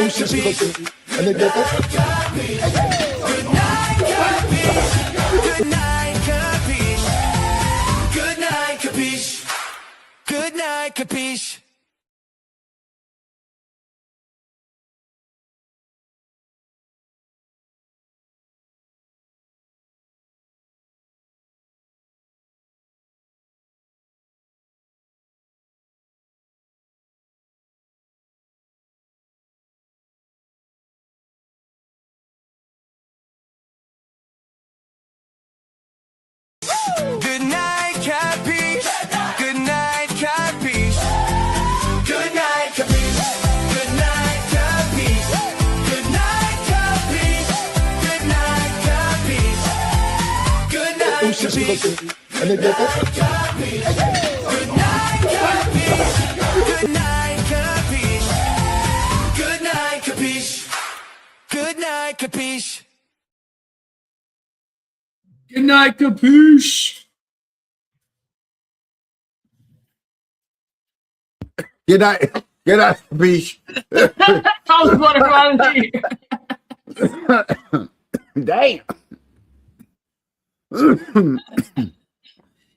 Kapeash. Good night, Kapeash. Good night, Kapeash. Good night, Kapeash. Good night, Kapeash. Good night, Kapeash. Good night, Kapeash. Good night, Kapeash. Good night, Kapeash. Good night, Kapeash. Good night, Kapeash. Good night, Kapeash. Good night, Kapeash. Good night, Kapeash. Good night, Kapeash. Good night, Kapeash. Good night, Kapeash. I was butterfly. Damn.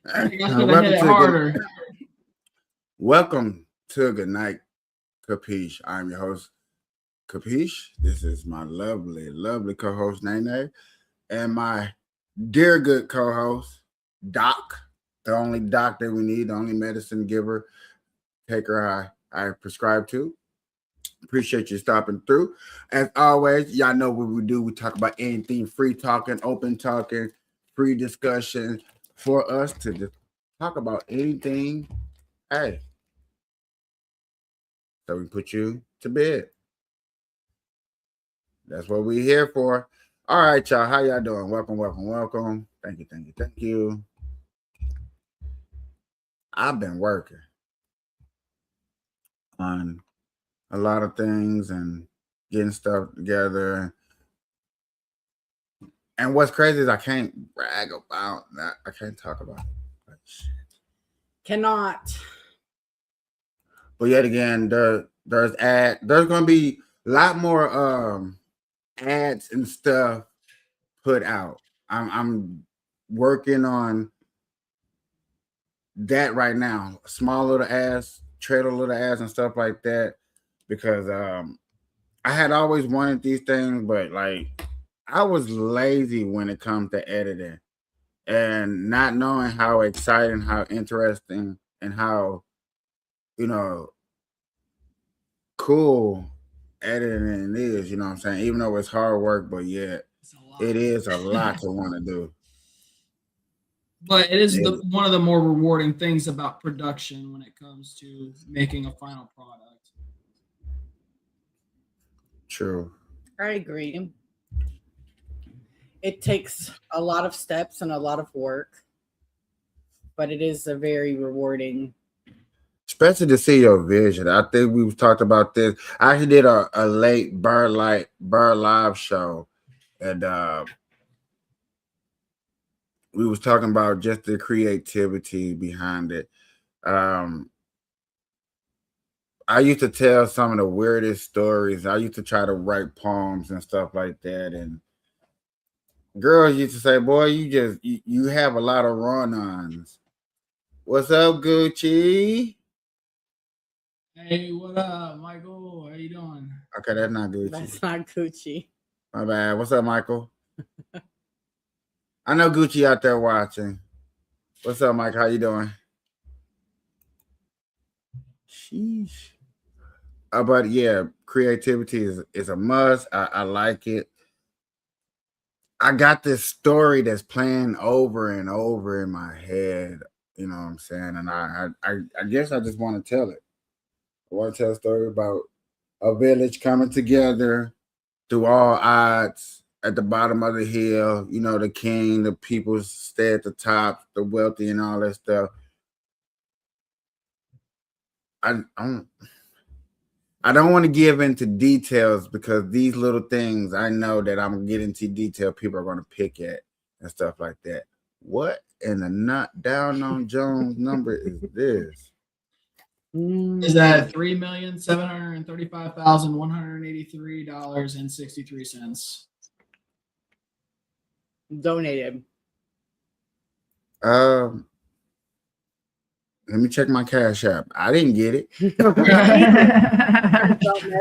I should have hit it harder. Welcome to Good Night, Kapeash. I'm your host, Kapeash. This is my lovely, lovely co-host, Nene, and my dear good co-host, Doc, the only doc that we need, the only medicine giver, taker I prescribe to. Appreciate you stopping through. As always, y'all know what we do. We talk about anything, free talking, open talking, free discussion for us to just talk about anything. Hey, so we put you to bed. That's what we're here for. All right, y'all. How y'all doing? Welcome. Thank you. I've been working on a lot of things and getting stuff together. And what's crazy is I can't brag about that. I can't talk about it. Like, shit. Cannot. But yet again, there's going to be a lot more ads and stuff put out. I'm working on that right now. Small little ads, trailer little ads and stuff like that, because I had always wanted these things, but like I was lazy when it comes to editing and not knowing how exciting, how interesting, and how, cool editing is, you know what I'm saying? Even though it's hard work, but yet it is a lot to want to do. But it is one of the more rewarding things about production when it comes to making a final product. True. I agree. It takes a lot of steps and a lot of work, but it is a very rewarding. Especially to see your vision. I think we've talked about this. I actually did a late Bird Live show, and we was talking about just the creativity behind it. I used to tell some of the weirdest stories. I used to try to write poems and stuff like that, and girls used to say, "Boy, you have a lot of run-ons." What's up, Gucci? Hey, what up, Michael? How you doing? Okay, that's not Gucci. That's not Gucci. My bad. What's up, Michael? I know Gucci out there watching. What's up, Mike? How you doing? Sheesh. But yeah, creativity is a must. I like it. I got this story that's playing over and over in my head. You know what I'm saying? And I guess I just want to tell it. I want to tell a story about a village coming together through all odds at the bottom of the hill. You know, the king, the people stay at the top, the wealthy and all that stuff. I don't want to give into details because these little things I know that I'm gonna get into detail people are going to pick at and stuff like that. What in the nut down on Jones number is this? is at $3,735,183.63. Donated. Let me check my Cash App. I didn't get it.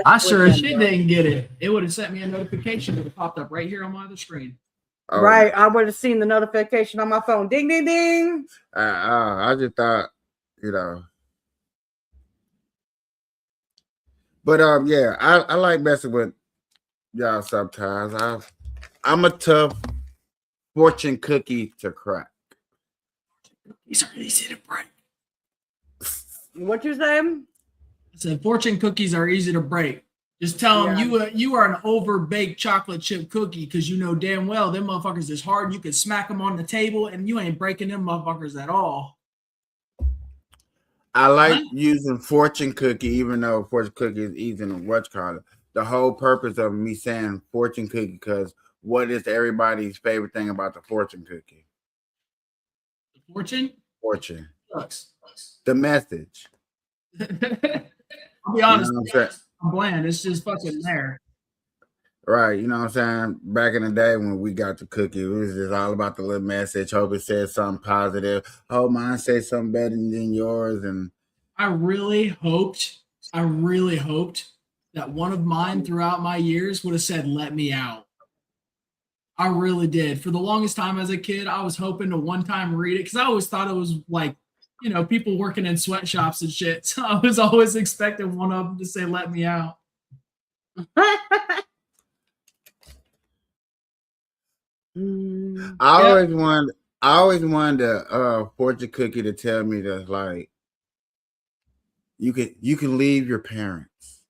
I sure as shit didn't get it. It would have sent me a notification. It would have popped up right here on my other screen. Oh, Right, I would have seen the notification on my phone. Ding, ding, ding. I just thought, you know. But yeah, I like messing with y'all sometimes. I'm a tough fortune cookie to crack. These are easy to break. What you saying? I said fortune cookies are easy to break. Just tell them you are an over-baked chocolate chip cookie because you know damn well them motherfuckers is hard. You can smack them on the table and you ain't breaking them motherfuckers at all. I like using fortune cookie, even though fortune cookie is easy to what's called. The whole purpose of me saying fortune cookie, because what is everybody's favorite thing about the fortune cookie? The fortune? Fortune. Sucks. The message. I'll be honest. You know what I'm saying? I'm bland. It's just fucking there. Right, you know what I'm saying? Back in the day when we got the cookie, it was just all about the little message. Hope it says something positive. Hope mine says something better than yours. And I really hoped that one of mine throughout my years would have said, "Let me out." I really did. For the longest time as a kid, I was hoping to one time read it because I always thought it was like, you know, people working in sweatshops and shit. So I was always expecting one of them to say, "Let me out." I always wanted a fortune cookie to tell me that, like, you can leave your parents.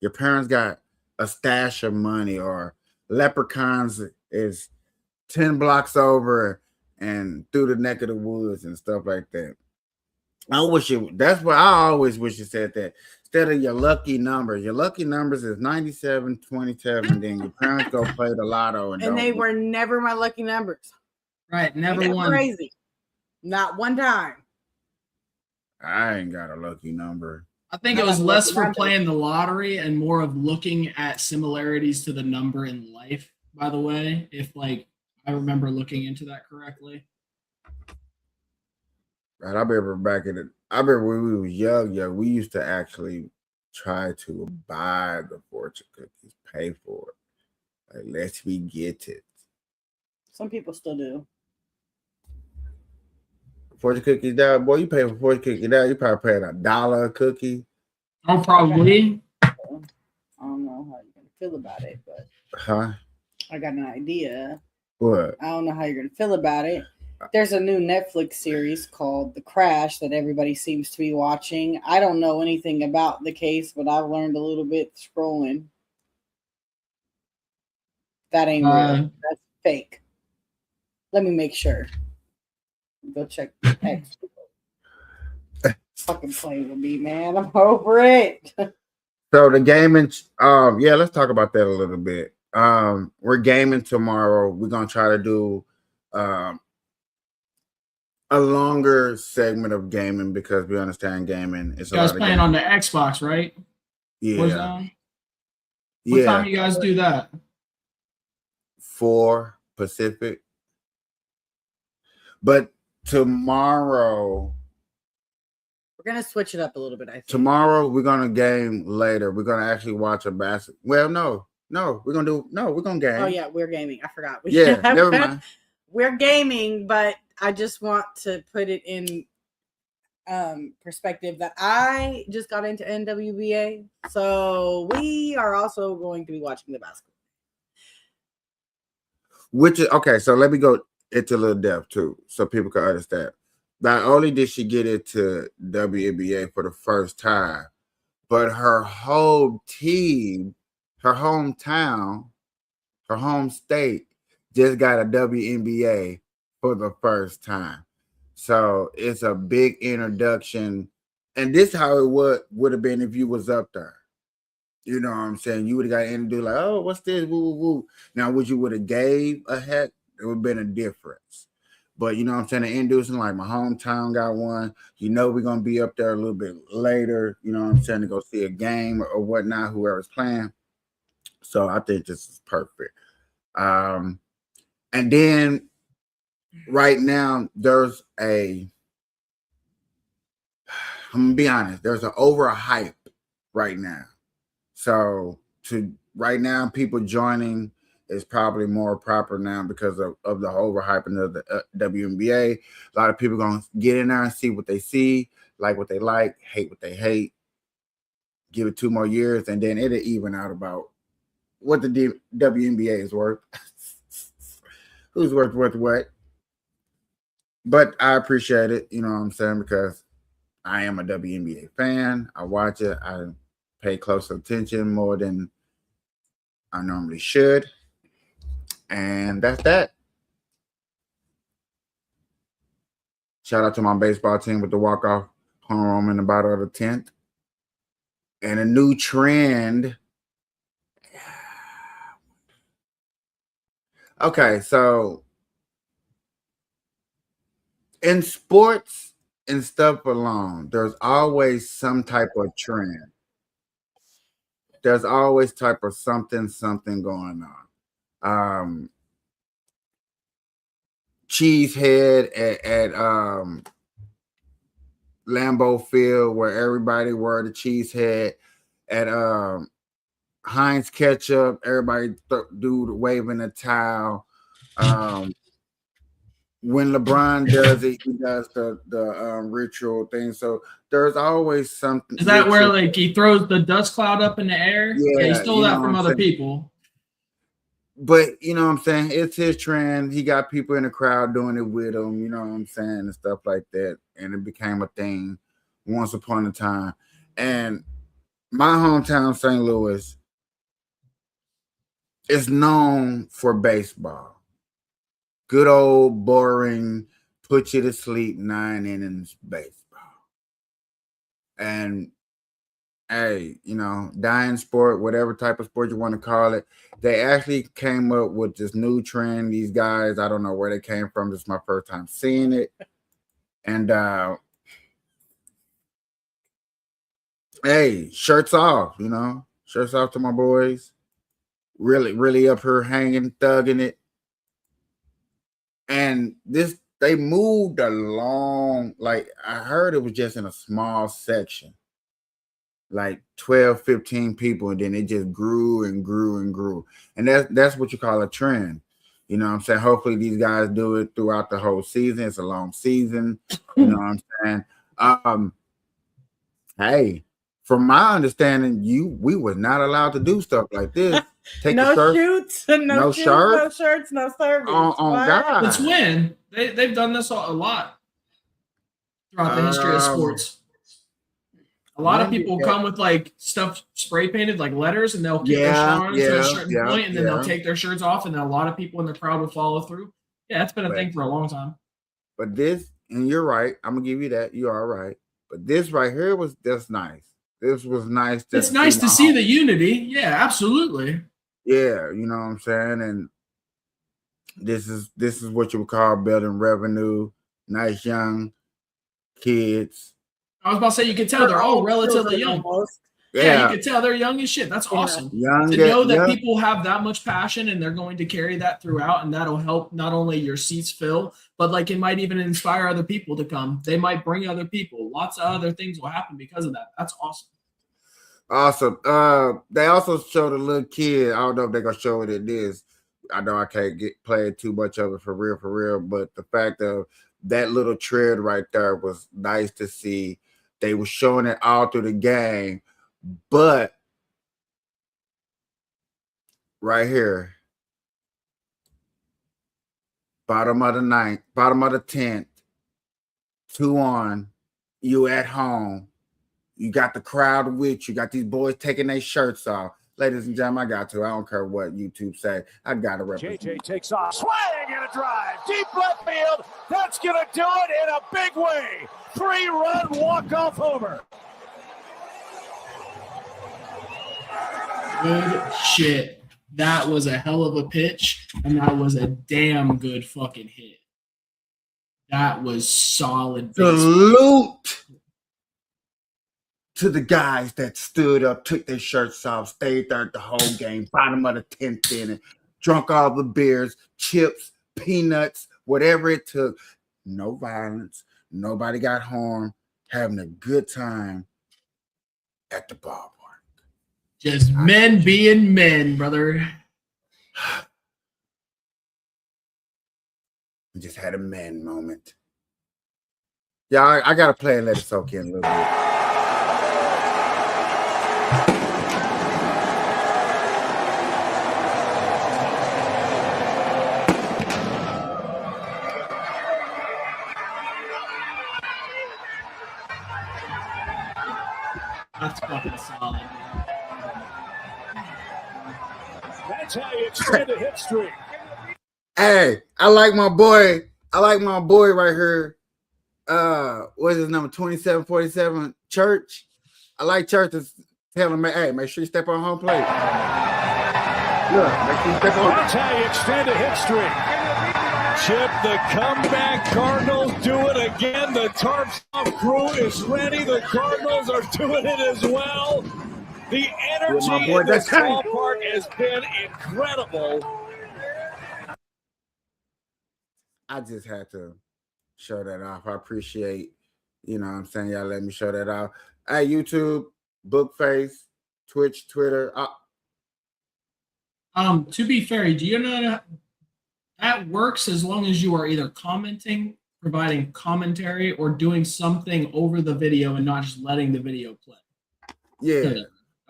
Your parents got a stash of money, or leprechauns is 10 blocks over and through the neck of the woods and stuff like that. That's what I always wish you said that. Instead of your lucky numbers. Your lucky numbers is 97, 27. Then your parents go play the lotto. And they were never my lucky numbers. Right. Never won. Crazy. Not one time. I ain't got a lucky number. I think it was less for playing the lottery and more of looking at similarities to the number in life, by the way, if like I remember looking into that correctly. Right, I remember when we were young, we used to actually try to buy the fortune cookies, pay for it. Like, let's me get it. Some people still do. Fortune cookies down, boy. You pay for fortune cookie now, you probably paying $1 a cookie. Oh, probably. I don't know how you're gonna feel about it, but I got an idea. What? I don't know how you're gonna feel about it. There's a new Netflix series called The Crash that everybody seems to be watching. I don't know anything about the case, but I've learned a little bit scrolling. That ain't real. That's fake. Let me make sure. Go check X. Fucking play with me, man. I'm over it. So the gaming, yeah, let's talk about that a little bit. We're gaming tomorrow. We're gonna try to do a longer segment of gaming because we understand gaming. It's you guys playing on the Xbox, right? Yeah. What time you guys do that? 4 Pacific. But tomorrow, we're gonna switch it up a little bit. I think tomorrow we're gonna game later. We're gonna actually watch a basketball. Well, no, we're gonna game. Oh yeah, we're gaming. I forgot. Yeah, never mind. We're gaming, but I just want to put it in perspective that I just got into NWBA, so we are also going to be watching the basketball. Which is okay. So let me go into a little depth too, so people can understand. Not only did she get into WNBA for the first time, but her whole team, her hometown, her home state just got a WNBA for the first time. So it's a big introduction. And this is how it would have been if you was up there. You know what I'm saying? You would have got introduced like, oh, what's this? Woo, woo, woo. Now, would you would have gave a heck? It would have been a difference. But you know what I'm saying? The inducing, like my hometown got one. You know we're gonna be up there a little bit later, you know what I'm saying, to go see a game or whatnot, whoever's playing. So I think this is perfect. And then right now there's I'm gonna be honest, there's an overhype right now. So to right now, people joining is probably more proper now because of the overhyping of the WNBA. A lot of people gonna get in there and see what they see, like what they like, hate what they hate. Give it 2 more years, and then it'll even out about what the WNBA is worth. Who's worth what? But I appreciate it, you know what I'm saying, because I am a WNBA fan. I watch it. I pay close attention more than I normally should. And that's that. Shout out to my baseball team with the walk-off home run in the bottom of the 10th. And a new trend. Okay, so in sports and stuff alone, there's always some type of trend. There's always type of something going on. Cheesehead at Lambeau Field, where everybody wore the cheesehead. At Heinz Ketchup, everybody dude waving a towel. When LeBron does it, he does the ritual thing. So there's always something. Is that where like he throws the dust cloud up in the air? Yeah, he stole that from other people. But you know what I'm saying? It's his trend. He got people in the crowd doing it with him, you know what I'm saying, and stuff like that. And it became a thing once upon a time. And my hometown, St. Louis, is known for baseball. Good old, boring, put you to sleep 9 innings baseball. And hey, you know, dying sport, whatever type of sport you want to call it, they actually came up with this new trend. These guys, I don't know where they came from. This is my first time seeing it. And hey, shirts off, you know, shirts off to my boys. Really, really up here hanging, thugging it. And they moved along, like I heard it was just in a small section, like 12, 15 people, and then it just grew and grew and grew. And that's what you call a trend. You know what I'm saying? Hopefully these guys do it throughout the whole season. It's a long season. You know what I'm saying? Hey, from my understanding, we were not allowed to do stuff like this. Take no the shoots, no shirts, no shirts, no service. On God. It's when they've done this a lot throughout the history of sports. A lot of people come with like stuff spray painted like letters, and they'll keep their shirt on to a certain point, and then they'll take their shirts off, and then a lot of people in the crowd will follow through. Yeah, that's been a thing for a long time. But this, and you're right, I'm gonna give you that. You are right. But this right here was just nice. This was nice. It's nice to see the unity. Yeah, absolutely. Yeah, you know what I'm saying? And this is what you would call building revenue. Nice young kids. I was about to say, you can tell they're all relatively young. Yeah, you can tell they're young as shit. That's awesome. To know that people have that much passion and they're going to carry that throughout, and that'll help not only your seats fill, but like it might even inspire other people to come. They might bring other people. Lots of other things will happen because of that. That's awesome. Awesome. They also showed a little kid. I don't know if they're gonna show it in this. I know I can't play too much of it for real, but the fact of that little tread right there was nice to see. They were showing it all through the game, but right here, bottom of the 9th, bottom of the 10th, 2-on, you at home. You got the crowd with you. Got these boys taking their shirts off. Ladies and gentlemen, I got to. I don't care what YouTube say. I got to represent. JJ takes off. Swing and a drive. Deep left field. That's going to do it in a big way. 3-run walk-off homer. Good shit. That was a hell of a pitch, and that was a damn good fucking hit. That was solid baseball. Salute to the guys that stood up, took their shirts off, stayed there the whole game, bottom of the 10th inning, drunk all the beers, chips, peanuts, whatever it took. No violence. Nobody got harmed. Having a good time at the ballpark. Just men being men, brother. We just had a man moment. Yeah, I got to play and let it soak in a little bit. That's fucking solid. That's how you extend a hit streak. Hey, I like my boy. I like my boy right here. What's his number? 2747 Church. I like Church to tell him, hey, make sure you step on home plate. Look, make sure you step on. That's how you extend a hit streak. Chip, the comeback Cardinals do it again. The Tarps crew is ready. The Cardinals are doing it as well. The energy in this ballpark has been incredible. I just had to show that off. I appreciate, you know what I'm saying, y'all let me show that off. Hey, YouTube, Bookface, Twitch, Twitter. To be fair, do you know that works as long as you are either commenting, providing commentary, or doing something over the video and not just letting the video play? Yeah.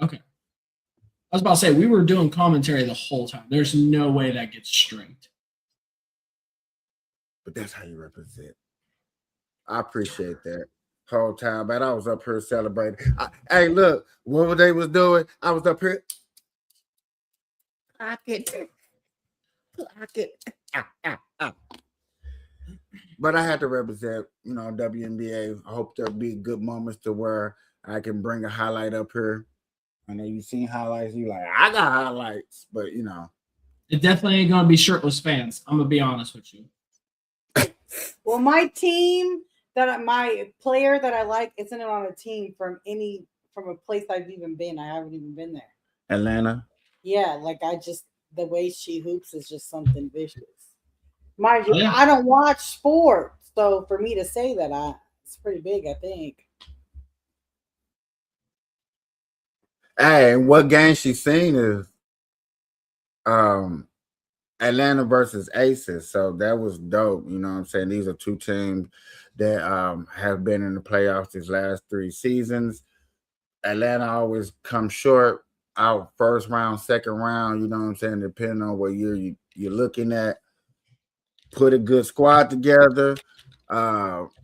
Okay. I was about to say, we were doing commentary the whole time. There's no way that gets streamed. But that's how you represent. I appreciate that whole time, but I was up here celebrating. Hey, look, what they was doing, I was up here. Clock it. But I had to represent, you know, WNBA. I hope there'll be good moments to where I can bring a highlight up here. I know you've seen highlights. You like, I got highlights, but you know, it definitely ain't gonna be shirtless fans. I'm gonna be honest with you. Well, my team my player that I like isn't on a team from a place I've even been. I haven't even been there. Atlanta. Yeah, like the way she hoops is just something vicious. Mind you, Yeah. I don't watch sports, so for me to say that, it's pretty big, I think. Hey, and what game she's seen is Atlanta versus Aces. So that was dope. You know what I'm saying? These are two teams that have been in the playoffs these last 3 seasons. Atlanta always comes short out first round, second round, you know what I'm saying, depending on what year you're looking at. Put a good squad together.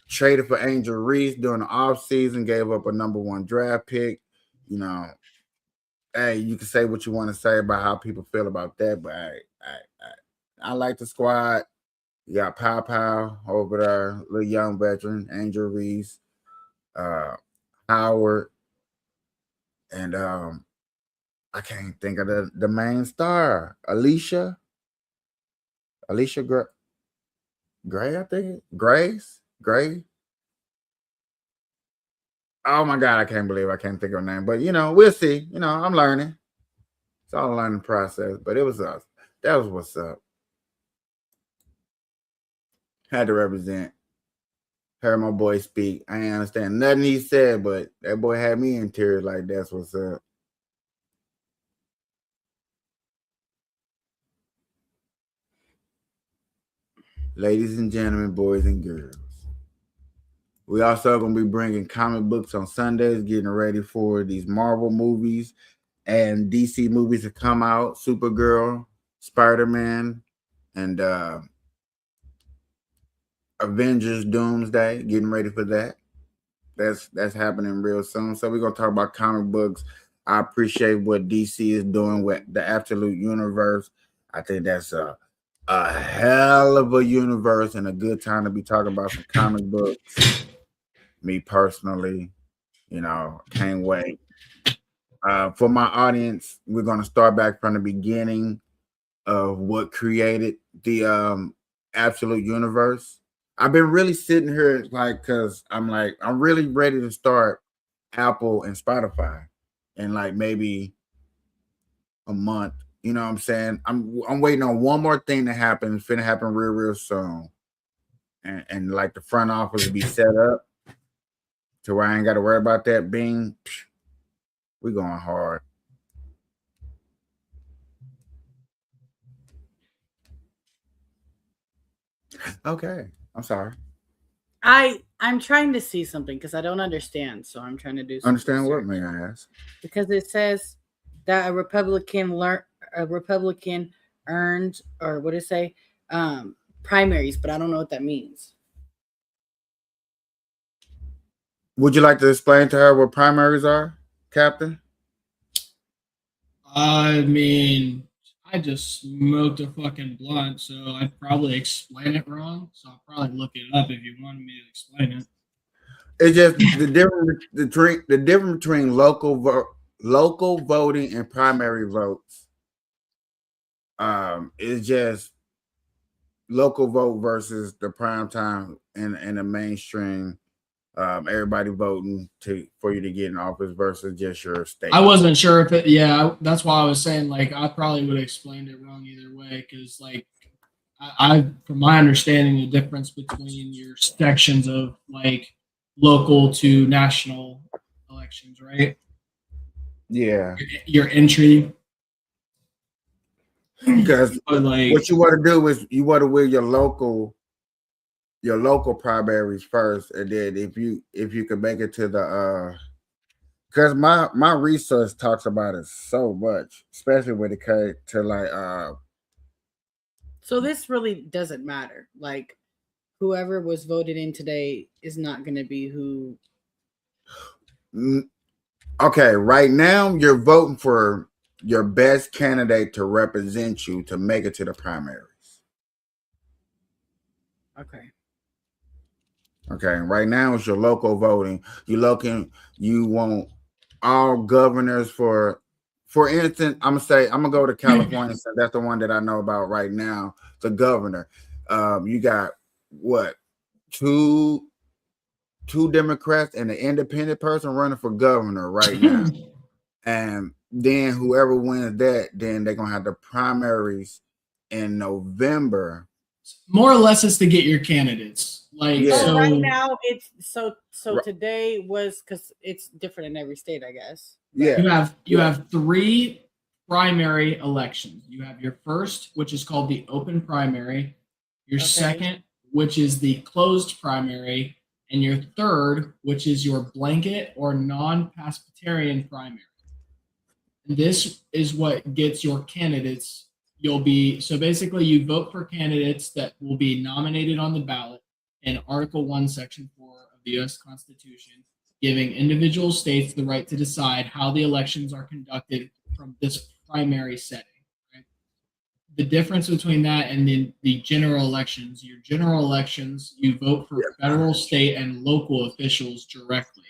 Traded for Angel Reese during the offseason, gave up a number 1 draft pick. You know, hey, you can say what you want to say about how people feel about that, but I like the squad. You got Pow over there, little young veteran, Angel Reese, Howard, and I can't think of the main star, Alicia Gray, I think. Gray. Oh my God, I can't believe I can't think of her name. But you know, we'll see. You know, I'm learning. It's all a learning process. But it was us. That was what's up. Had to represent. Heard my boy speak. I ain't understand nothing he said, but that boy had me in tears like that's what's up. Ladies and gentlemen, boys and girls. We also going to be bringing comic books on Sundays, getting ready for these Marvel movies and DC movies to come out. Supergirl, Spider-Man, and Avengers Doomsday, getting ready for that. That's happening real soon. So we're going to talk about comic books. I appreciate what DC is doing with the Absolute Universe. I think that's a hell of a universe and a good time to be talking about some comic books. Me personally, you know, can't wait. For my audience, we're going to start back from the beginning of what created the Absolute Universe. I've been really sitting here like because I'm really ready to start Apple and Spotify in like maybe a month. You know what I'm saying? I'm waiting on one more thing to happen. It's finna happen real soon. And like the front office will be set up to where I ain't gotta worry about that being. We going hard. Okay. I'm sorry. I'm trying to see something because I don't understand, so I'm trying to do some Understand what, research. may I ask? Because it says that a Republican earned, or what did it say, primaries, but I don't know what that means. Would you like to explain to her what primaries are, Captain? I mean, I just smoked a fucking blunt, so I'd probably explain it wrong. So I'll probably look it up if you wanted me to explain it. It's just the difference between local voting and primary votes. It's just local vote versus the prime time and the mainstream. Everybody voting for you to get in office versus just your state. I wasn't sure if it. Yeah, that's why I was saying like I probably would have explained it wrong either way because like from my understanding, the difference between your sections of like local to national elections, right? Yeah, Your entry. because But like, what you want to do is you want to win your local primaries first, and then if you can make it to the because my research talks about it so much, especially when it comes to like So this really doesn't matter. Like whoever was voted in today is not going to be who. okay, right now you're voting for your best candidate to represent you to make it to the primaries. Okay. Okay, right now it's your local voting. You want all governors for instance, I'm gonna go to California since that's the one that I know about right now. The governor. You got what two Democrats and an independent person running for governor right now. And then whoever wins that, then they're gonna have the primaries in November. more or less, it's to get your candidates. Like, Yeah. So right so now it's so Right. today was because it's different in every state, I guess. Yeah. you have three primary elections. You have your first, which is called the open primary, your Okay. second, which is the closed primary, and your third, which is your blanket or non-participatory primary. And this is what gets your candidates. So basically you vote for candidates that will be nominated on the ballot in Article 1, Section 4 of the U.S. Constitution, giving individual states the right to decide how the elections are conducted from this primary setting. Right? The difference between that and the general elections, your general elections, you vote for federal, state, and local officials directly.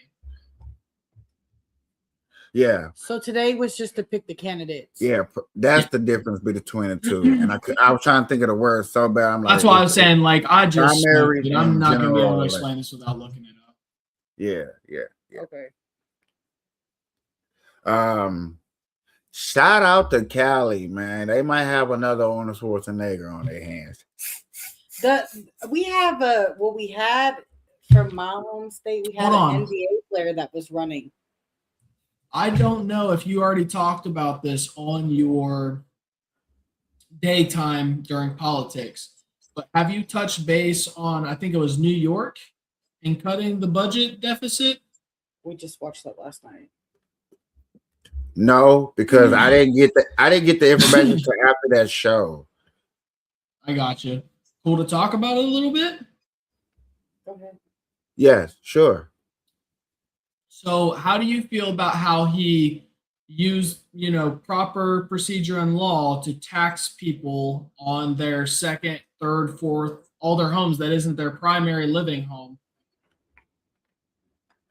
Yeah. So today was just to pick the candidates. Yeah, that's the difference between the two. And I was trying to think of the word so bad. I'm like, that's why I was saying, like, I just primary smoked it. I'm and not going to be able to general explain this without looking it up. Yeah. Okay. Shout out to Cali, man. They might have another Arnold Schwarzenegger on their hands. We had from my home state, we had Hold an on. NBA player that was running. I don't know if you already talked about this on your daytime during politics, but have you touched base on, I think it was New York, in cutting the budget deficit? We just watched that last night. No, because I didn't get the information until after that show. I got you. Cool to talk about it a little bit? Go ahead. Yes, sure. So how do you feel about how he used, proper procedure and law to tax people on their second, third, fourth, all their homes that isn't their primary living home?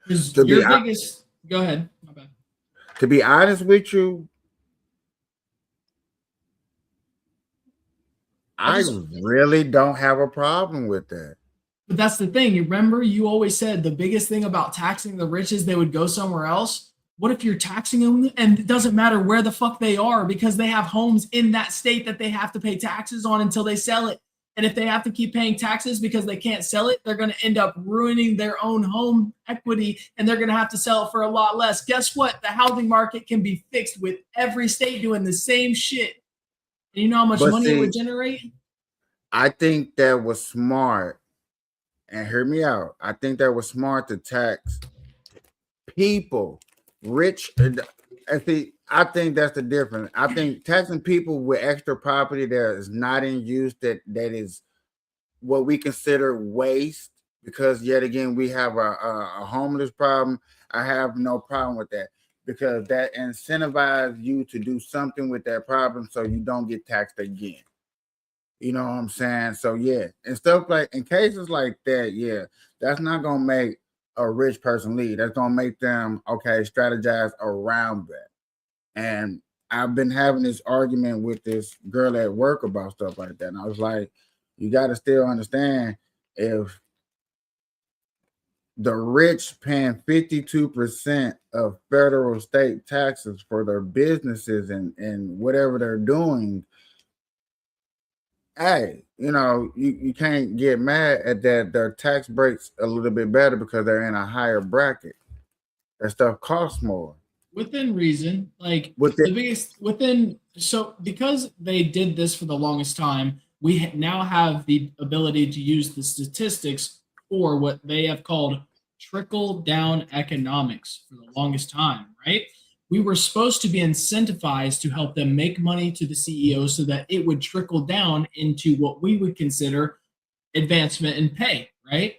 Because your biggest, go ahead. My bad. To be honest with you, I really don't have a problem with that. But that's the thing. You remember, you always said the biggest thing about taxing the rich is they would go somewhere else. What if you're taxing them and it doesn't matter where the fuck they are because they have homes in that state that they have to pay taxes on until they sell it? And if they have to keep paying taxes because they can't sell it, they're going to end up ruining their own home equity and they're going to have to sell it for a lot less. Guess what? The housing market can be fixed with every state doing the same shit. And you know how much But money it see, would generate? I think that was smart. And hear me out. I think that was smart to tax people, rich. I think that's the difference. I think taxing people with extra property that is not in use, that is what we consider waste, because yet again we have a homeless problem. I have no problem with that because that incentivizes you to do something with that problem so you don't get taxed again. You know what I'm saying? So yeah, and stuff like in cases like that, yeah, that's not gonna make a rich person leave. That's gonna make them strategize around that. And I've been having this argument with this girl at work about stuff like that. And I was like, you got to still understand, if the rich paying 52% of federal state taxes for their businesses and whatever they're doing, hey, you can't get mad at that. Their tax breaks a little bit better because they're in a higher bracket. That stuff costs more. Within reason, like With the biggest within. So because they did this for the longest time, we now have the ability to use the statistics for what they have called trickle down economics for the longest time, right? We were supposed to be incentivized to help them make money to the CEO so that it would trickle down into what we would consider advancement in pay, right?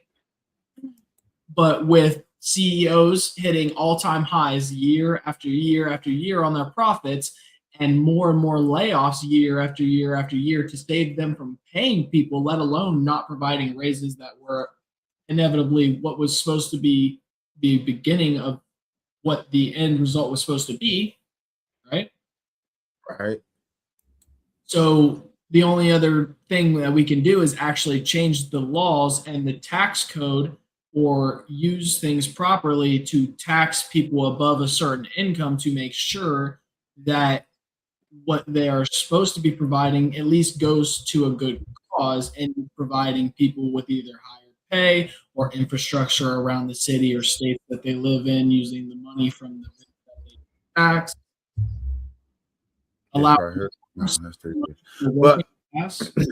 But with CEOs hitting all-time highs year after year after year on their profits, and more layoffs year after year after year to save them from paying people, let alone not providing raises that were inevitably what was supposed to be the beginning of what the end result was supposed to be, right? Right. So the only other thing that we can do is actually change the laws and the tax code, or use things properly to tax people above a certain income to make sure that what they are supposed to be providing at least goes to a good cause, and providing people with either higher pay or infrastructure around the city or state that they live in, using the money from the tax. This Allow right here. No, that's too good. the But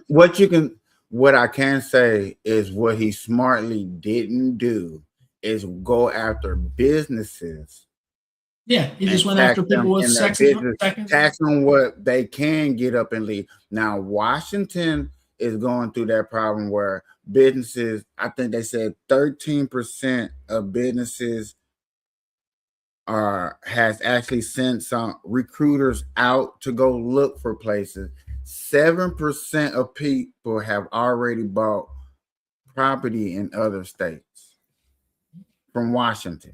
working class. what I can say is what he smartly didn't do is go after businesses. Yeah, he just And went tax after them people with in their second. business, tax them what they can get up and leave. Now, Washington is going through that problem where businesses, I think they said 13% of businesses has actually sent some recruiters out to go look for places. 7% of people have already bought property in other states from Washington,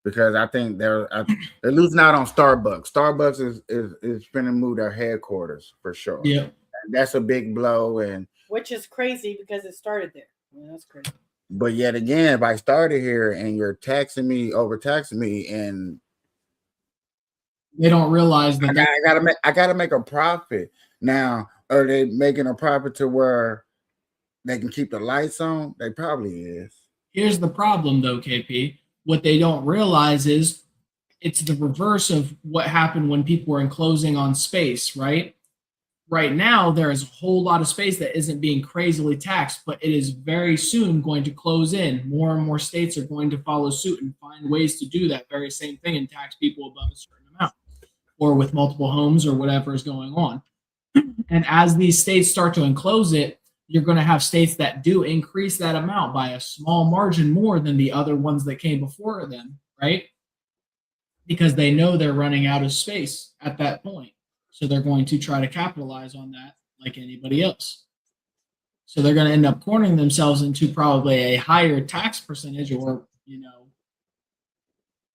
because I think they're losing out on Starbucks. Starbucks is going to move their headquarters for sure. Yeah, That's a big blow, and Which is crazy because it started there. That's crazy. but yet again, if I started here and you're overtaxing me, and they don't realize that. I gotta make a profit. Now, are they making a profit to where they can keep the lights on? They probably is. Here's the problem, though, KP. What they don't realize is it's the reverse of what happened when people were enclosing on space, right? Right now, there is a whole lot of space that isn't being crazily taxed, but it is very soon going to close in. More and more states are going to follow suit and find ways to do that very same thing and tax people above a certain amount, or with multiple homes, or whatever is going on. And as these states start to enclose it, you're going to have states that do increase that amount by a small margin more than the other ones that came before them, right? Because they know they're running out of space at that point. So they're going to try to capitalize on that like anybody else. So they're going to end up cornering themselves into probably a higher tax percentage, or,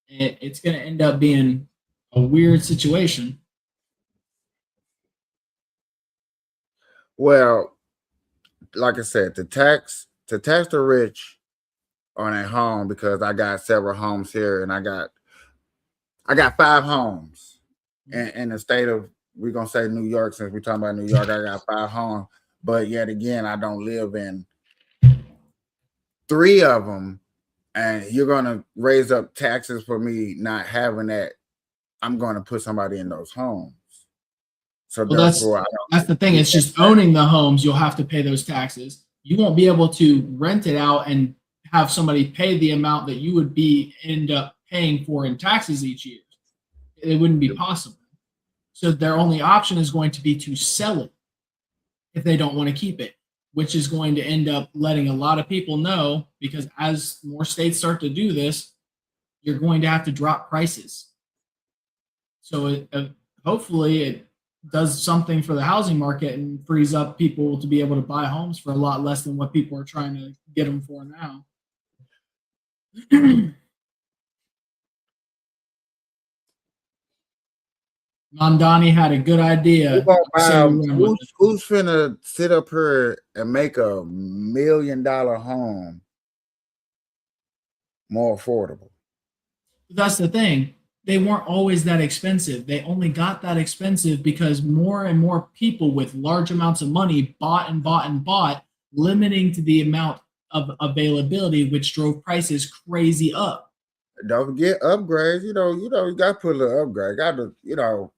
it's going to end up being a weird situation. Well, like I said, the tax to tax the rich on a home, because I got several homes here, and I got 5 homes in the state of, we're gonna say New York, since we're talking about New York. I got 5 homes, but yet again, I don't live in 3 of them, and you're gonna raise up taxes for me not having that. I'm gonna put somebody in those homes. So Well, therefore, that's the thing. It's just owning the homes. You'll have to pay those taxes. You won't be able to rent it out and have somebody pay the amount that you would end up paying for in taxes each year. It wouldn't be possible. So their only option is going to be to sell it if they don't want to keep it, which is going to end up letting a lot of people know, because as more states start to do this, you're going to have to drop prices. So hopefully it does something for the housing market and frees up people to be able to buy homes for a lot less than what people are trying to get them for now. Mondani had a good idea. Who's finna sit up here and make $1 million home more affordable? That's the thing. They weren't always that expensive. They only got that expensive because more and more people with large amounts of money bought and bought and bought, limiting to the amount of availability, which drove prices crazy up. Don't forget upgrades. You got to put a little upgrade. Got to,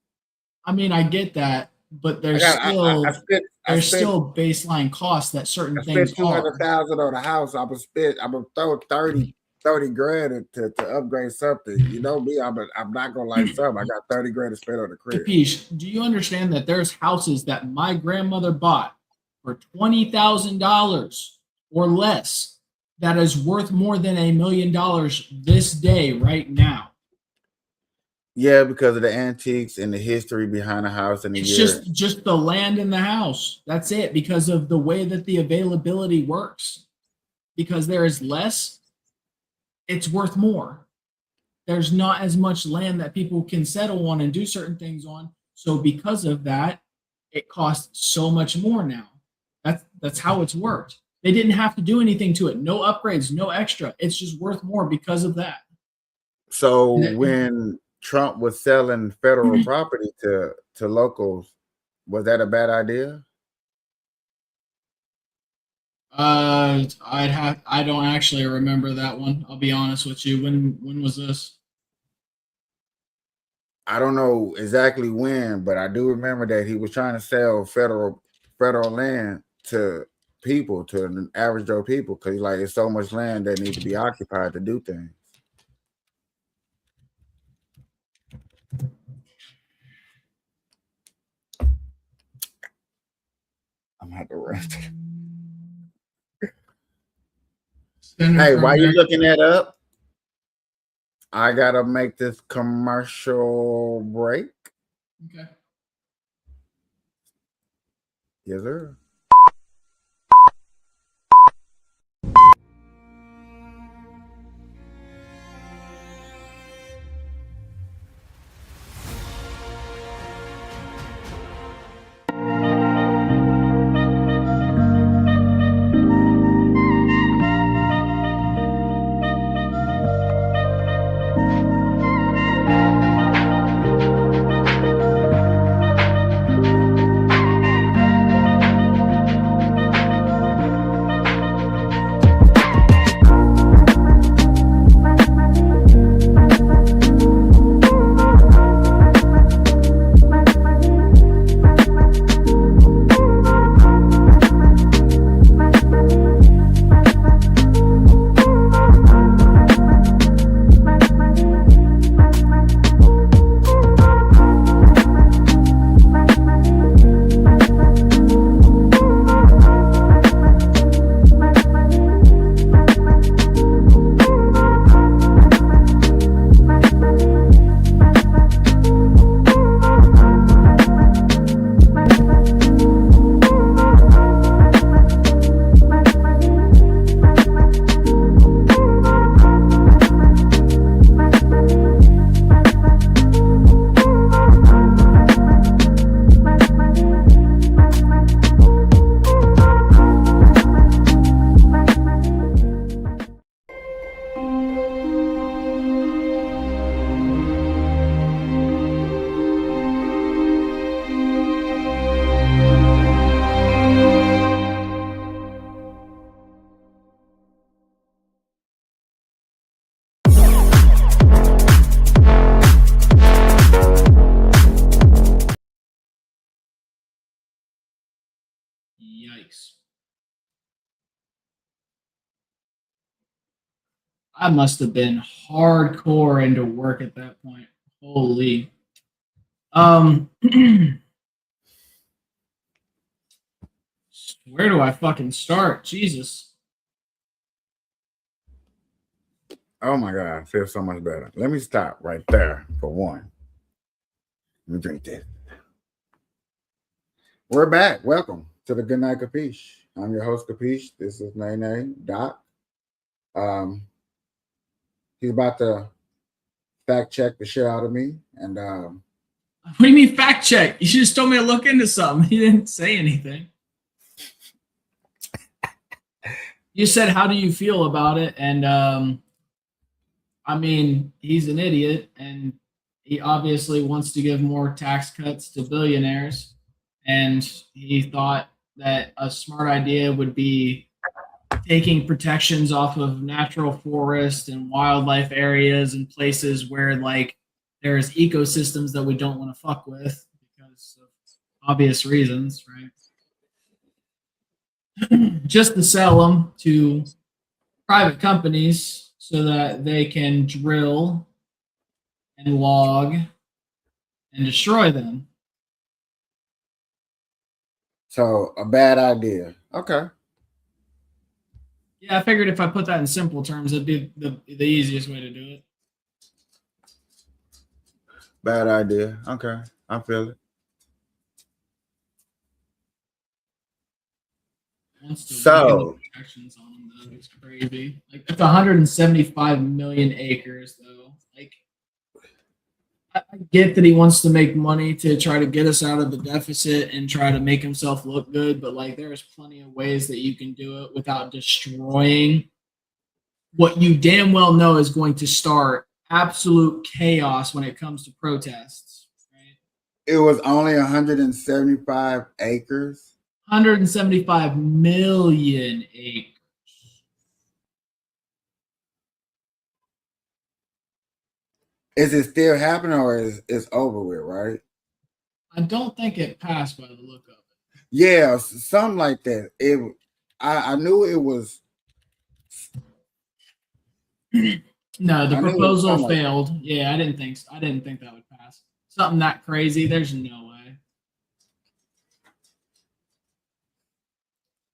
I mean, I get that, but there's still baseline costs that certain things are. $200,000 on the house. I'm gonna throw 30 grand to upgrade something. You know me, I'm not gonna like something. I got 30 grand to spend on the crib. Kapeash, do you understand that there's houses that my grandmother bought for $20,000 or less that is worth more than $1 million this day right now? Yeah, because of the antiques and the history behind the house and the years. Just the land in the house. That's it, because of the way that the availability works. Because there is less, it's worth more. There's not as much land that people can settle on and do certain things on. So because of that, it costs so much more now. That's how it's worked. They didn't have to do anything to it. No upgrades, no extra. It's just worth more because of that. So when Trump was selling federal property to locals, was that a bad idea? I don't actually remember that one. I'll be honest with you. When was this? I don't know exactly when, but I do remember that he was trying to sell federal land to people, to the average Joe people, because like it's so much land that needs to be occupied to do things. I'm gonna have to rest. Hey, while you're looking that up, I gotta make this commercial break. Okay. Yes, sir. Yikes. I must have been hardcore into work at that point. Holy. Where do I fucking start? Jesus. Oh my God, I feel so much better. Let me stop right there for one. Let me drink this. We're back. Welcome to the Good Night Kapeash. I'm your host, Kapeash. This is Nene Doc. He's about to fact check the shit out of me. And What do you mean fact check? You should just told me to look into something. He didn't say anything. You said, how do you feel about it? And I mean, he's an idiot and he obviously wants to give more tax cuts to billionaires. And he thought that a smart idea would be taking protections off of natural forest and wildlife areas and places where like there's ecosystems that we don't want to fuck with because of obvious reasons, right? Just to sell them to private companies so that they can drill and log and destroy them. so a bad idea. Okay. Yeah, I figured if I put that in simple terms, it'd be the easiest way to do it. Bad idea. Okay. I feel it. So Protections on them, though, it's crazy. Like it's 175 million acres, though. Like I get that he wants to make money to try to get us out of the deficit and try to make himself look good, but like there's plenty of ways that you can do it without destroying what you damn well know is going to start absolute chaos when it comes to protests. Right? it was only 175 acres. 175 million acres. Is it still happening or is it's over with, right? I don't think it passed by the look of it. Yeah, something like that. I knew it was. No, the I knew it was proposal something like failed. Yeah, I didn't think so. I didn't think that would pass. Something that crazy, there's no way.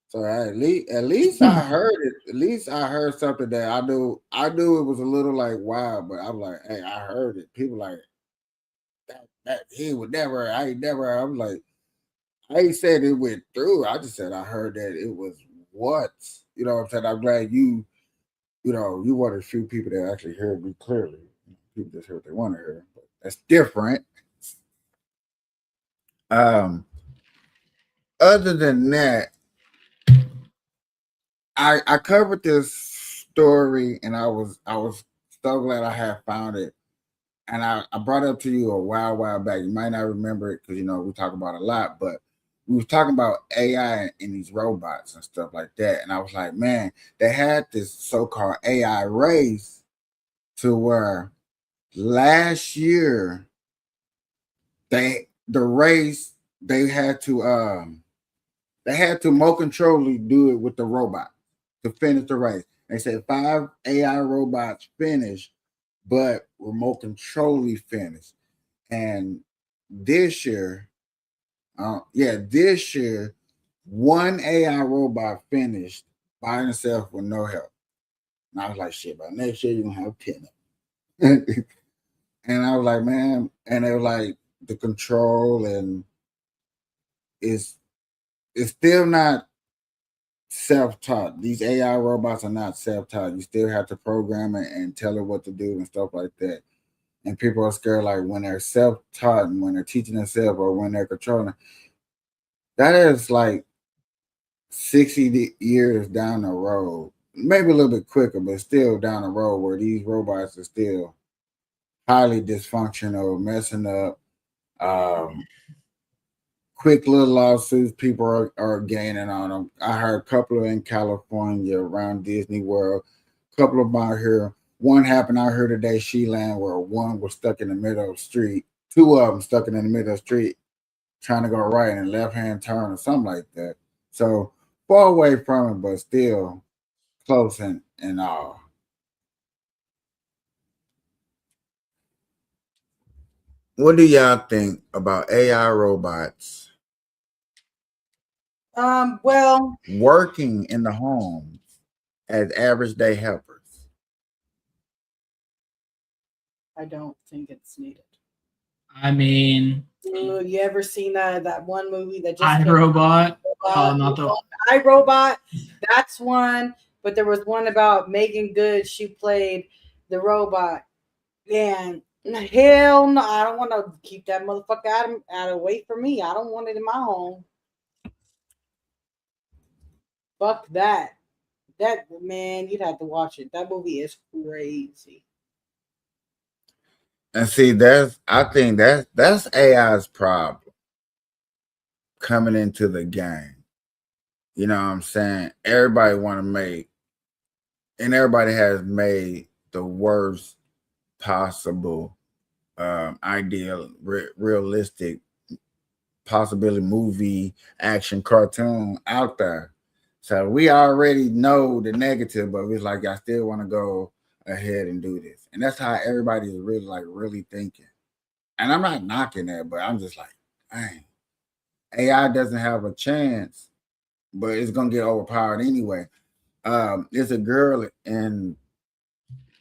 So at least I heard it. At least I heard something that I knew it was a little like wow, but I'm like, hey, I heard it. People like that he would never. I ain't never. I'm like, I ain't said it went through. I just said I heard that it was what. You know what I'm saying? I'm glad you know, you one of the few people that actually heard me clearly. People just heard what they want to hear, but that's different. Um, other than that, I covered this story and I was so glad I had found it. And I brought it up to you a while back. You might not remember it because you know we talk about it a lot, but we was talking about AI and these robots and stuff like that. And I was like, man, they had this so-called AI race to where last year the race they had to more controlly do it with the robot to finish the race. They said 5 AI robots finished, but remote controlly finished. And this year, this year, one AI robot finished by himself with no help. And I was like, shit, by next year you're gonna have 10 of them. And I was like, man, and they were like the control and it's still not self-taught. These AI robots are not self-taught. You still have to program it and tell it what to do and stuff like that. And people are scared like when they're self-taught and when they're teaching themselves or when they're controlling. That is like 60 years down the road, maybe a little bit quicker, but still down the road where these robots are still highly dysfunctional, messing up. Quick little lawsuits, people are gaining on them. I heard a couple in California around Disney World, a couple of them out here. One happened out here today, Sheland, where one was stuck in the middle of the street. 2 of them stuck in the middle of the street, trying to go right and left hand turn or something like that. So far away from it, but still close and all. What do y'all think about AI robots Well, working in the home as average day helpers? I don't think it's needed. I mean, Ooh, you ever seen that one movie that just came iRobot. out? Not the. iRobot. That's one. But there was one about Megan Good. She played the robot. And hell no, I don't want to keep that motherfucker out away from me. I don't want it in my home. Fuck that. That man, you'd have to watch it. That movie is crazy. And see, I think that's AI's problem coming into the game. You know what I'm saying? Everybody want to make, and everybody has made the worst possible, ideal, realistic possibility movie, action, cartoon out there. So we already know the negative, but it's like I still want to go ahead and do this, and that's how everybody is really thinking. And I'm not knocking that, but I'm just like, dang, AI doesn't have a chance, but it's gonna get overpowered anyway. There's a girl and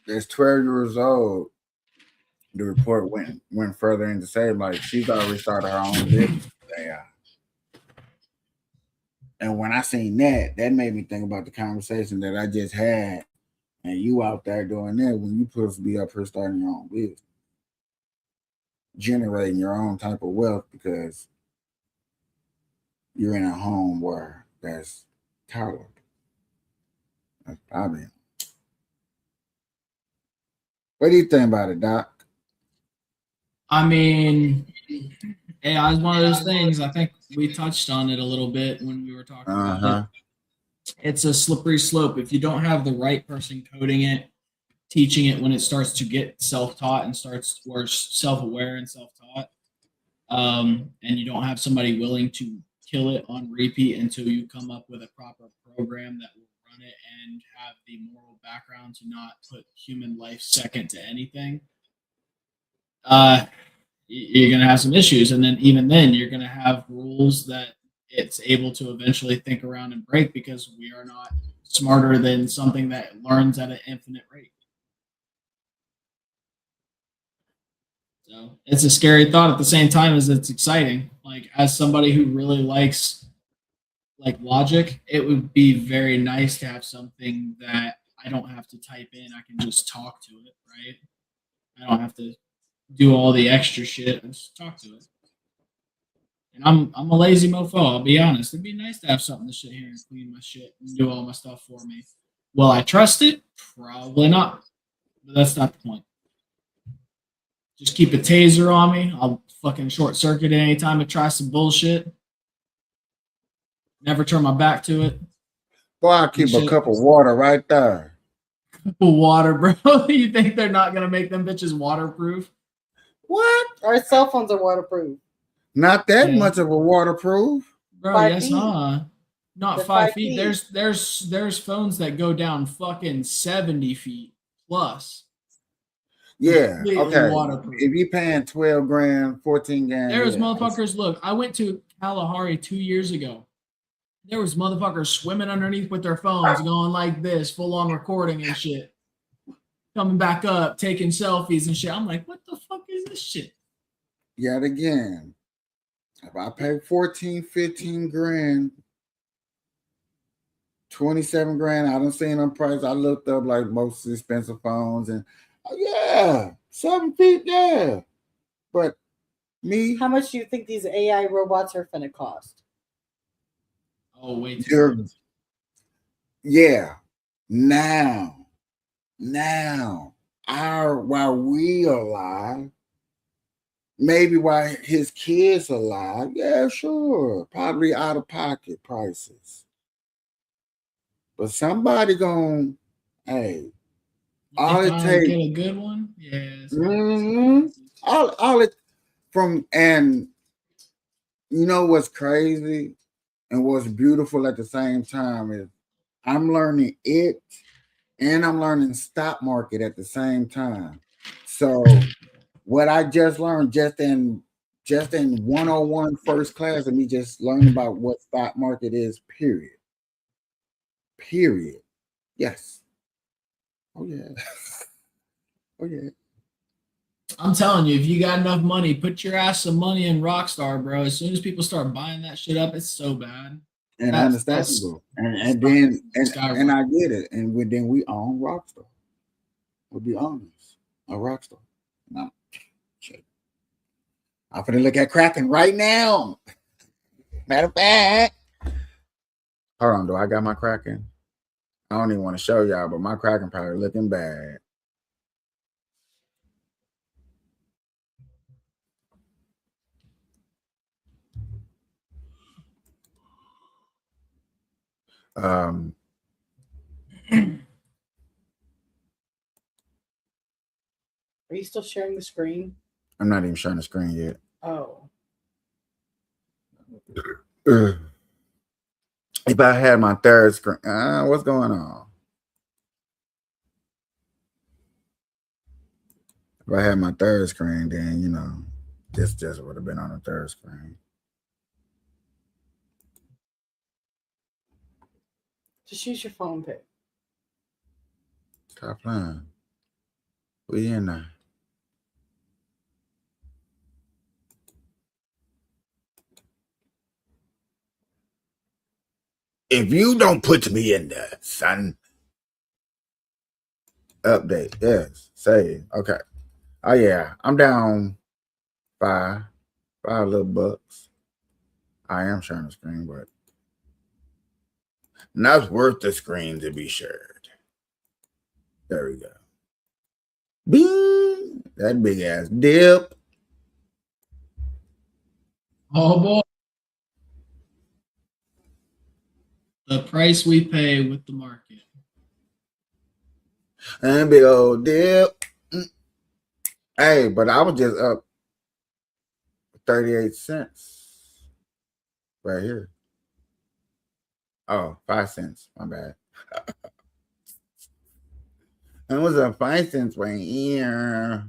that's 12 years old. The report went further into saying like she's already started her own business with AI. And when I seen that, that made me think about the conversation that I just had. And you out there doing that when you supposed to be up here starting your own business, generating your own type of wealth because you're in a home where that's tolerable. I mean, what do you think about it, Doc? I mean, AI is one of those things. I think we touched on it a little bit when we were talking about it. It's a slippery slope. If you don't have the right person coding it, teaching it when it starts to get self-taught and starts or self-aware and self-taught, and you don't have somebody willing to kill it on repeat until you come up with a proper program that will run it and have the moral background to not put human life second to anything, you're going to have some issues. And then even then, you're going to have rules that it's able to eventually think around and break because we are not smarter than something that learns at an infinite rate. So it's a scary thought at the same time as it's exciting. Like as somebody who really likes like logic, it would be very nice to have something that I don't have to type in. I can just talk to it, right? I don't have to do all the extra shit. I just talk to it. And I'm a lazy mofo, I'll be honest. It'd be nice to have something to sit here and clean my shit and do all my stuff for me. Will I trust it? Probably not. But that's not the point. Just keep a taser on me. I'll fucking short circuit it anytime it tries some bullshit. Never turn my back to it. Boy, I'll keep a cup of water right there. Water, bro. You think they're not gonna make them bitches waterproof? What? Our cell phones are waterproof. Not that much of a waterproof. Bro, 5 yes, feet. not They're 5 5 feet. feet. There's phones that go down fucking 70 feet plus. Yeah. Completely Okay. waterproof. If you paying 12 grand, 14 grand. There was yeah. motherfuckers. Look, I went to Kalahari 2 years ago. There was motherfuckers swimming underneath with their phones, going like this, full on recording and shit. Coming back up, taking selfies and shit. I'm like, what the fuck is this shit? Yet again, if I pay 14, 15 grand, 27 grand, I done seen them price. I looked up like most expensive phones and yeah, 7 feet, yeah. But me, How much do you think these AI robots are going to cost? Oh, wait. yeah. Now, while we alive, maybe while his kids alive, yeah, sure, probably out of pocket prices. But somebody gonna, hey, all it takes get a good one. Yes. all it from, and you know what's crazy, And what's beautiful at the same time is I'm learning it and I'm learning stock market at the same time. So what I just learned just in 101 first class of me just learning about what stock market is, period. Period. Yes. Oh yeah. Oh yeah. I'm telling you, if you got enough money, put your ass some money in Rockstar, bro. As soon as people start buying that shit up, it's so bad. And That's understandable. And skyrocket. I get it. And then we own Rockstar. We'll be honest. A Rockstar. No. Shit. I'm finna look at Kraken right now. Matter of fact. Hold on, do I got my Kraken? I don't even want to show y'all, but my Kraken probably looking bad. Um, Are you still sharing the screen? I'm not even showing the screen yet. Oh. Ugh. If I had my third screen, what's going on? If I had my third screen, then this just would have been on the third screen. Just use your phone pick. Stop playing. We in there. If you don't put me in there, son. Update. Yes. Save. Okay. Oh yeah. I'm down five little bucks. I am sharing the screen, but not worth the screen to be shared. There we go. Bing! That big ass dip. Oh boy. The price we pay with the market. And big old dip. Hey, but I was just up 38 cents right here. Oh, 5 cents. My bad. It was a 5 cents right here.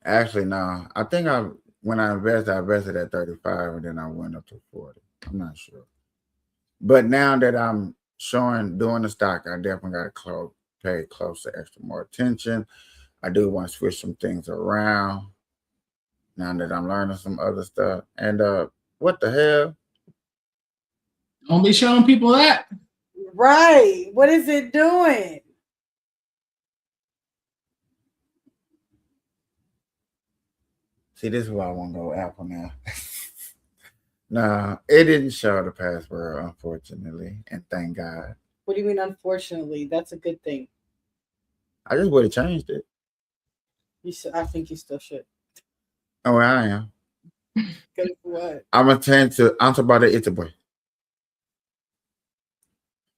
Actually, no. I think when I invested at 35 and then I went up to 40. I'm not sure. But now that I'm doing the stock, I definitely got to pay extra more attention. I do want to switch some things around now that I'm learning some other stuff. And what the hell? Don't be showing people that. Right. What is it doing? See, this is why I want to go Apple now. Nah, it didn't show the password, unfortunately, and thank God. What do you mean, unfortunately? That's a good thing. I just would have changed it. I think you still should. Oh, well, I am. Good for what? I'm about it. It's a boy.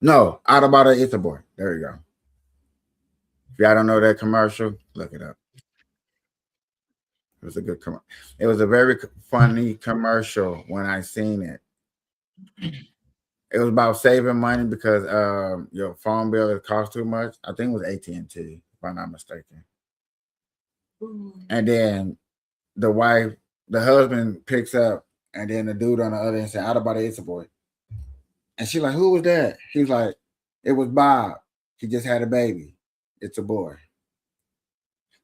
No, out about it. It's a boy. There you go. If y'all don't know that commercial, look it up. It was a good commercial. It was a very funny commercial when I seen it. It was about saving money because your phone bill cost too much. I think it was AT&T, if I'm not mistaken. And then the husband picks up, and then the dude on the other end said, "Out about it, it's a boy." And she's like, "Who was that?" He was like, "It was Bob. He just had a baby. It's a boy."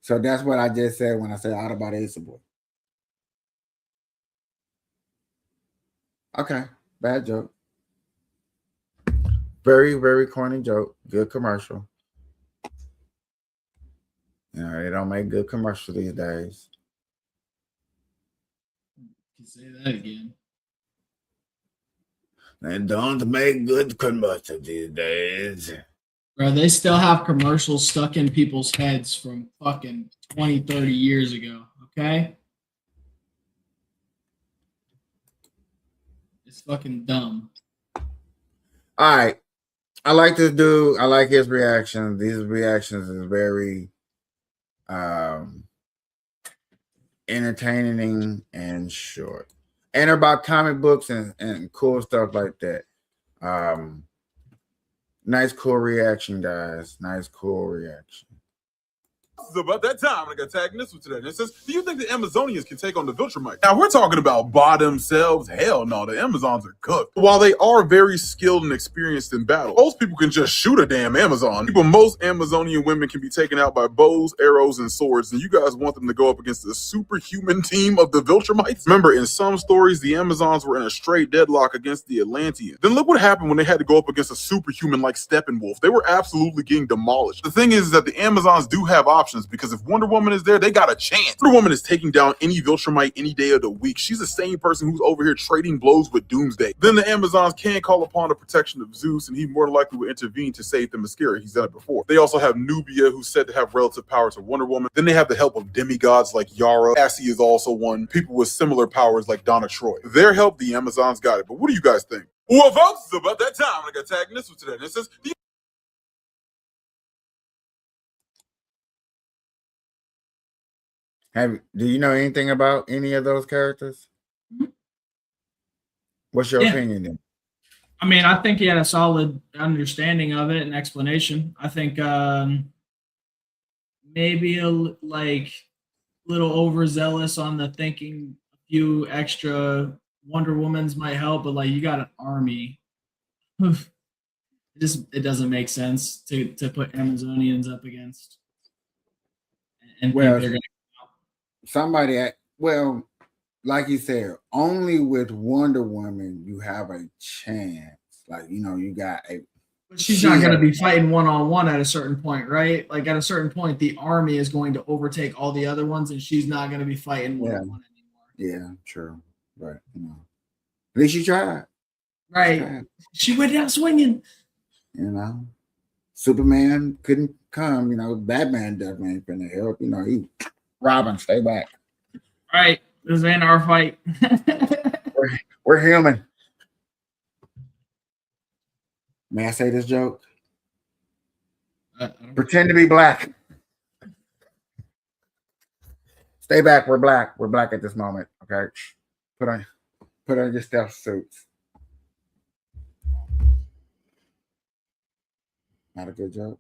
So that's what I just said when I said out about it, it's a boy. Okay, bad joke. Very, very corny joke. Good commercial. They don't make good commercials these days. You can say that again. They don't make good commercials these days. Bro, they still have commercials stuck in people's heads from fucking 20, 30 years ago. Okay? It's fucking dumb. All right. I like this dude. I like his reactions. These reactions is very entertaining and short, and about comic books and cool stuff like that. Nice cool reaction, guys. Nice cool reaction. It's about that time, and I got tagged in this one today. And it says, do you think the Amazonians can take on the Viltrumites? Now, we're talking about by themselves. Hell no, the Amazons are cooked. While they are very skilled and experienced in battle, most people can just shoot a damn Amazon. Most Amazonian women can be taken out by bows, arrows, and swords, and you guys want them to go up against the superhuman team of the Viltrumites? Remember, in some stories, the Amazons were in a straight deadlock against the Atlanteans. Then look what happened when they had to go up against a superhuman like Steppenwolf. They were absolutely getting demolished. The thing is that the Amazons do have options, because if Wonder Woman is there, they got a chance. Wonder Woman is taking down any Viltrumite any day of the week. She's the same person who's over here trading blows with Doomsday. Then the Amazons can call upon the protection of Zeus, and he more than likely will intervene to save the Mascara. He's done it before. They also have Nubia, who's said to have relative power to Wonder Woman. Then they have the help of demigods like Yara. Cassie is also one. People with similar powers like Donna Troy. Their help, the Amazons got it. But what do you guys think? Well, folks, it's about that time. I got tagged in this one today. And it says, Do you know anything about any of those characters? What's your opinion then? I mean, I think he had a solid understanding of it and explanation. I think maybe a little overzealous on the thinking a few extra Wonder Womans might help, but like you got an army. It doesn't make sense to put Amazonians up against. And Well, they're gonna like you said, only with Wonder Woman you have a chance. Like, you got a. But she's not going to be fighting one-on-one at a certain point, right? Like at a certain point, the army is going to overtake all the other ones, and she's not going to be fighting one-on-one anymore. Yeah, true. But at least she tried. Right. She went down swinging. Superman couldn't come. Batman definitely ain't finna help. He Robin, stay back. Right. This ain't our fight. We're human. May I say this joke? Pretend to be black. Stay back. We're black. We're black at this moment. Okay. Put on your stealth suits. Not a good joke.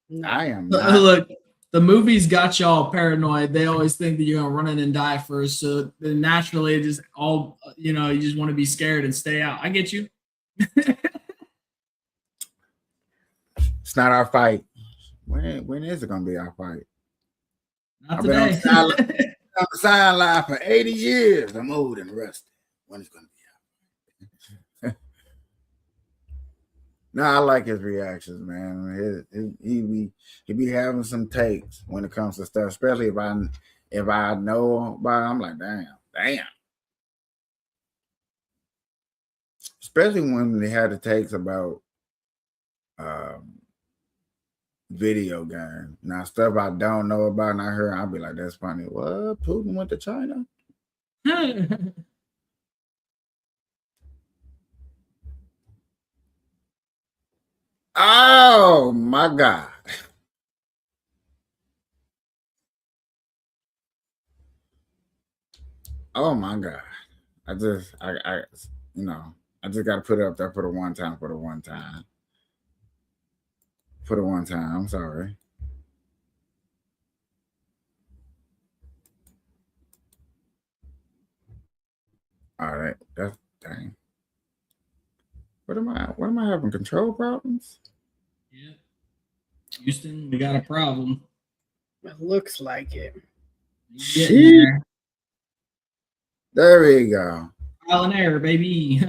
No. I am not. Look, the movies got y'all paranoid. They always think that you're gonna run in and die first. So then naturally, just all you just want to be scared and stay out. I get you. It's not our fight. When is it gonna be our fight? Not I've been on today. the sideline for 80 years. I'm old and rusty. When it's gonna be out? No, I like his reactions, man. He be having some takes when it comes to stuff, especially if I know about it. I'm like, damn. Especially when they had the takes about video game. Now, stuff I don't know about and I heard, I'll be like, that's funny. What? Putin went to China? Oh my God. Oh my God. I just gotta put it up there for the one time. I'm sorry. All right. That's dang. What am I having control problems? Yeah. Houston, we got a problem. It looks like it. Getting there. There we go. Trial and error, baby.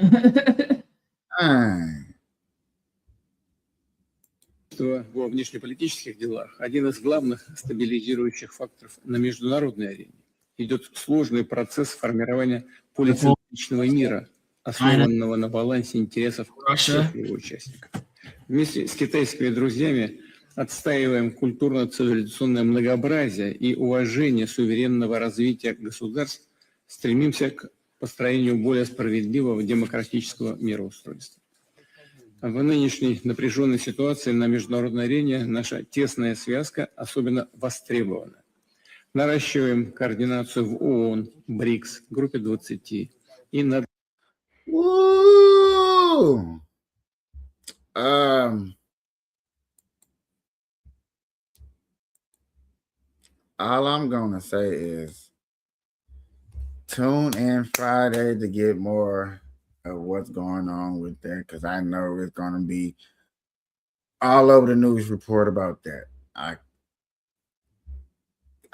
Во внешнеполитических делах один из главных стабилизирующих факторов на международной арене. Идет сложный процесс формирования полицентричного мира, основанного на балансе интересов всех его участников. Вместе с китайскими друзьями отстаиваем культурно-цивилизационное многообразие и уважение суверенного развития государств, стремимся к построению более справедливого демократического мироустройства. В нынешней напряженной ситуации на международной арене наша тесная связка особенно востребована. Наращиваем координацию в ООН, БРИКС, группе 20 и на Woo! All I'm gonna say is tune in Friday to get more of what's going on with that, because I know it's gonna be all over the news report about that. I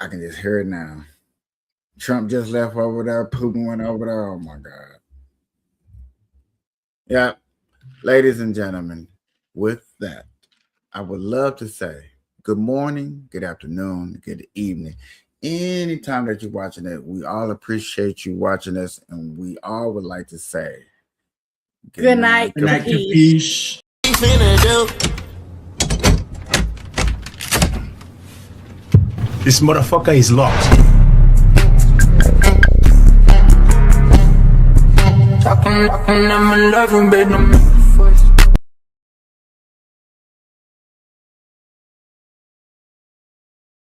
can just hear it now. Trump just left over there. Putin went over there. Oh my God. Yeah, ladies and gentlemen, with that, I would love to say good morning, good afternoon, good evening. Anytime that you're watching it, we all appreciate you watching us, and we all would like to say Good night, Good night, Kapeash. Kapeash. This motherfucker is locked. Talking, I'm in love, baby.